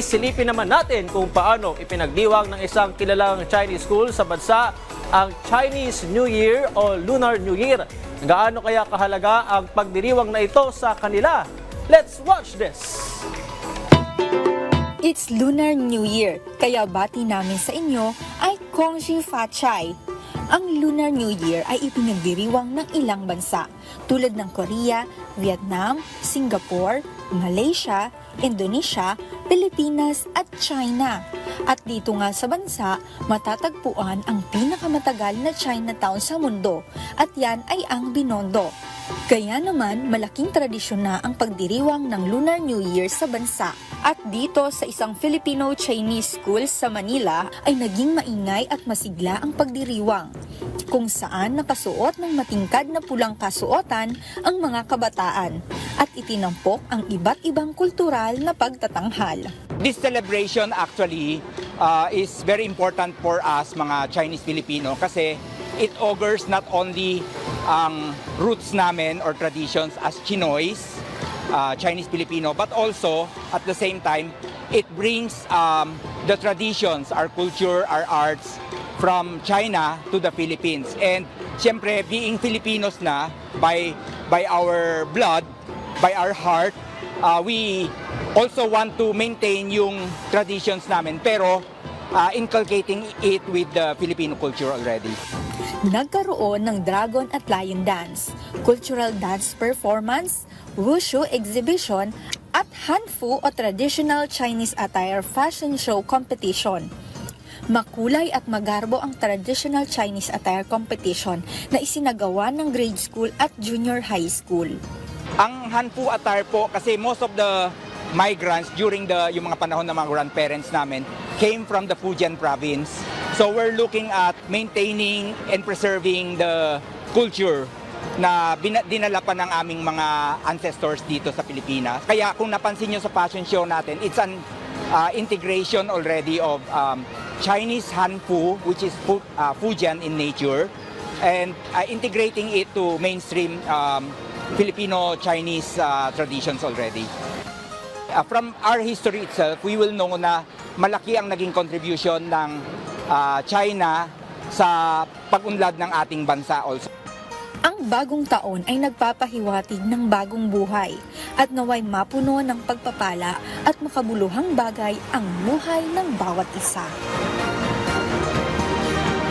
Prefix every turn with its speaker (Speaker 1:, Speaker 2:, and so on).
Speaker 1: Sisilipin naman natin kung paano ipinagdiwang ng isang kilalang Chinese school sa bansa ang Chinese New Year o Lunar New Year. Gaano kaya kahalaga ang pagdiriwang na ito sa kanila? Let's watch this!
Speaker 2: It's Lunar New Year, kaya bati namin sa inyo ay Kong Xi Fa Chai. Ang Lunar New Year ay ipinagdiriwang ng ilang bansa tulad ng Korea, Vietnam, Singapore, Malaysia, Indonesia, Pilipinas at China. At dito nga sa bansa, matatagpuan ang pinakamatagal na Chinatown sa mundo at yan ay ang Binondo. Kaya naman, malaking tradisyon na ang pagdiriwang ng Lunar New Year sa bansa. At dito sa isang Filipino-Chinese school sa Manila ay naging maingay at masigla ang pagdiriwang, kung saan nakasuot ng matingkad na pulang kasuotan ang mga kabataan at itinampok ang iba't ibang kultural na pagtatanghal.
Speaker 3: This celebration actually is very important for us mga Chinese Filipino kasi it augurs not only ang roots namin or traditions as Chinoys, Chinese Filipino, but also at the same time it brings the traditions, our culture, our arts from China to the Philippines. And siyempre being Filipinos na by our blood, by our heart, we also want to maintain yung traditions namin pero inculcating it with the Filipino culture already.
Speaker 2: Nagkaroon ng Dragon at Lion Dance, Cultural Dance Performance, Wushu Exhibition at Hanfu o Traditional Chinese Attire Fashion Show Competition. Makulay at magarbo ang Traditional Chinese Attire Competition na isinagawa ng grade school at junior high school.
Speaker 3: Ang Hanfu attire po kasi most of the migrants during yung mga panahon ng mga grandparents namin came from the Fujian province. So we're looking at maintaining and preserving the culture na dinala pa ng aming mga ancestors dito sa Pilipinas. Kaya kung napansin nyo sa fashion show natin, it's an integration already of Chinese Hanfu, which is Fujian in nature, and integrating it to mainstream Filipino-Chinese traditions already. From our history itself, we will know na malaki ang naging contribution ng China sa pag-unlad ng ating bansa also.
Speaker 2: Ang bagong taon ay nagpapahiwatig ng bagong buhay at naway mapuno ng pagpapala at makabuluhang bagay ang buhay ng bawat isa.